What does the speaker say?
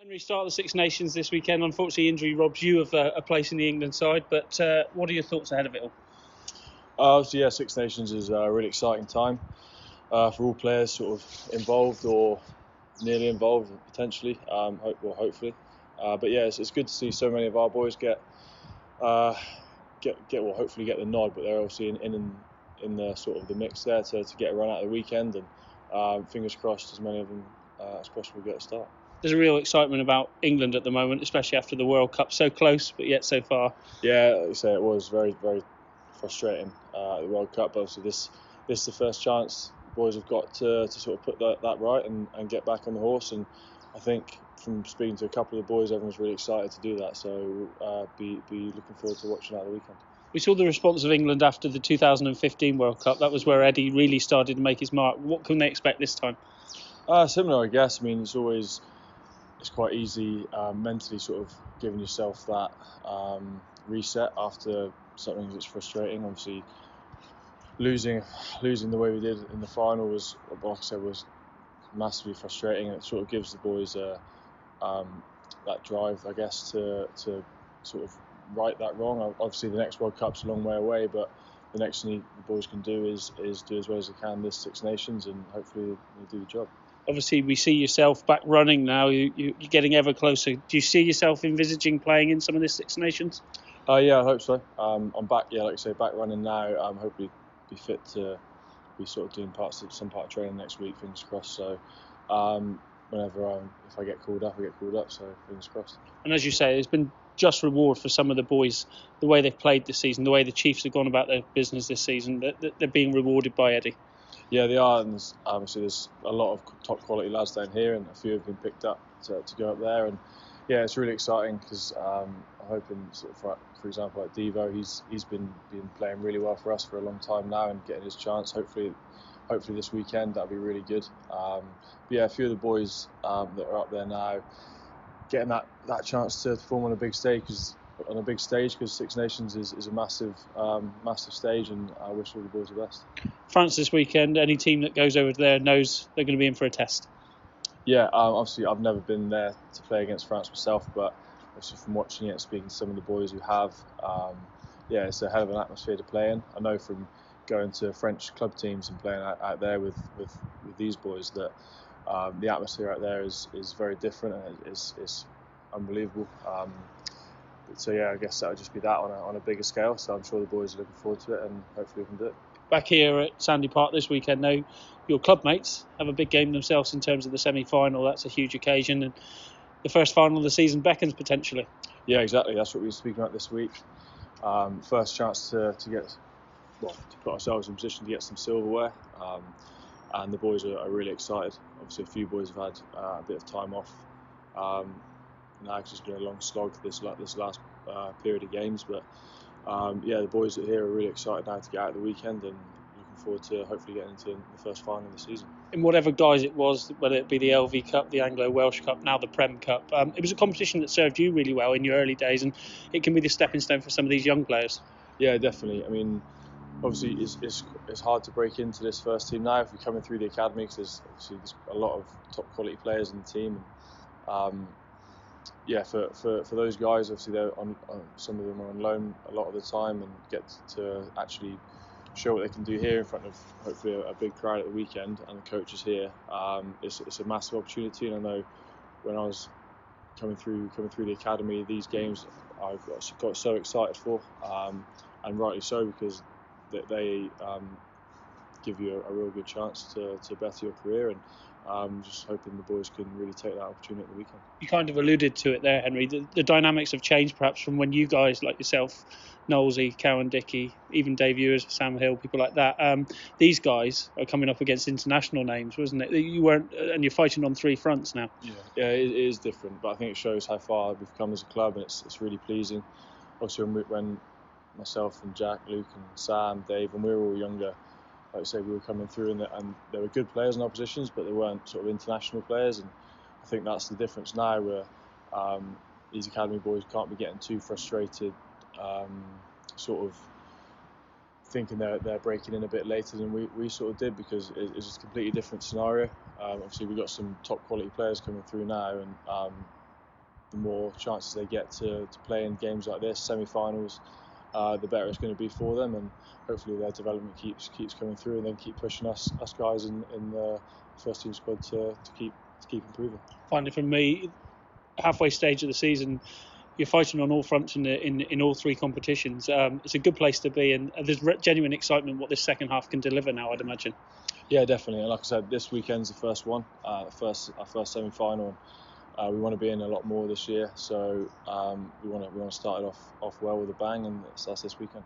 Henry, start the Six Nations this weekend. Unfortunately, injury robs you of a place in the England side, but what are your thoughts ahead of it all? Obviously, yeah, Six Nations is a really exciting time for all players sort of involved or nearly involved, potentially, hopefully. But yeah, it's good to see so many of our boys hopefully get the nod, but they're obviously in the sort of the mix there to get a run out of the weekend, and fingers crossed as many of them as possible get a start. There's a real excitement about England at the moment, especially after the World Cup. So close, but yet so far. Yeah, like you say, it was very, very frustrating at the World Cup. Obviously, this is the first chance the boys have got to sort of put that right and get back on the horse. And I think from speaking to a couple of the boys, everyone's really excited to do that. So be looking forward to watching that the weekend. We saw the response of England after the 2015 World Cup. That was where Eddie really started to make his mark. What can they expect this time? Similar, I guess. I mean, it's quite easy mentally sort of giving yourself that reset after something that's frustrating. Obviously, losing the way we did in the final was, like I said, was massively frustrating, and it sort of gives the boys that drive, I guess, to sort of right that wrong. Obviously, the next World Cup's a long way away, but the next thing the boys can do is do as well as they can this Six Nations, and hopefully they do the job. Obviously, we see yourself back running now. You're getting ever closer. Do you see yourself envisaging playing in some of the Six Nations? Yeah, I hope so. I'm back. Yeah, like I say, back running now. Hopefully be fit to be sort of doing some part of training next week. Fingers crossed. So if I get called up, I get called up. So fingers crossed. And as you say, there's been just reward for some of the boys, the way they've played this season, the way the Chiefs have gone about their business this season. That they're being rewarded by Eddie. Yeah, they are, and there's a lot of top quality lads down here, and a few have been picked up to go up there, and yeah, it's really exciting because I'm hoping, sort of for example, like Devo, he's been playing really well for us for a long time now, and getting his chance. Hopefully this weekend that'll be really good. But yeah, a few of the boys that are up there now, getting that chance to perform on a big stage, because Six Nations is a massive stage, and I wish all the boys the best. France this weekend, any team that goes over there knows they're going to be in for a test. Yeah, obviously I've never been there to play against France myself, but obviously from watching it and speaking to some of the boys who have, yeah, it's a hell of an atmosphere to play in. I know from going to French club teams and playing out there with these boys that the atmosphere out there is very different, and it's unbelievable. So yeah, I guess that would just be that on a bigger scale. So I'm sure the boys are looking forward to it, and hopefully we can do it. Back here at Sandy Park this weekend, though, your club mates have a big game themselves in terms of the semi-final. That's a huge occasion, and the first final of the season beckons potentially. Yeah, exactly. That's what we were speaking about this week. First chance to put ourselves in position to get some silverware, and the boys are really excited. Obviously, a few boys have had a bit of time off. Now it's just been a long slog this last period of games, but yeah, the boys here are really excited now to get out of the weekend, and looking forward to hopefully getting into the first final of the season. In whatever guise it was, whether it be the LV Cup, the Anglo-Welsh Cup, now the Prem Cup, it was a competition that served you really well in your early days, and it can be the stepping stone for some of these young players. Yeah, definitely. I mean, obviously it's hard to break into this first team now if you're coming through the academy, because there's a lot of top quality players in the team. And, yeah, for those guys, obviously they're on some of them are on loan a lot of the time, and get to actually show what they can do here in front of hopefully a big crowd at the weekend, and the coaches here. It's a massive opportunity, and I know when I was coming through the academy, these games I got so excited for, and rightly so, because they give you a real good chance to better your career, and just hoping the boys can really take that opportunity at the weekend. You kind of alluded to it there, Henry. The dynamics have changed perhaps from when you guys like yourself, Knowlesy, Cowan Dickey, even Dave Ewers, Sam Hill, people like that. These guys are coming up against international names, wasn't it? You weren't, and you're fighting on three fronts now. Yeah, it is different, but I think it shows how far we've come as a club, and it's really pleasing. Also, when myself and Jack, Luke and Sam, Dave, when we were all younger, like I say, we were coming through, and there were good players in our positions, but they weren't sort of international players, and I think that's the difference now, where these academy boys can't be getting too frustrated, sort of thinking they're breaking in a bit later than we sort of did, because it's just a completely different scenario. Obviously we've got some top quality players coming through now, and the more chances they get to play in games like this, semi-finals, the better it's going to be for them, and hopefully their development keeps coming through, and then keep pushing us guys in the first team squad to keep improving. Finally, from me, halfway stage of the season, you're fighting on all fronts in all three competitions. It's a good place to be, and there's genuine excitement what this second half can deliver now, I'd imagine. Yeah, definitely. And like I said, this weekend's the first one, our first semi-final. We want to be in a lot more this year, so we want to start it off well with a bang, and that's this weekend.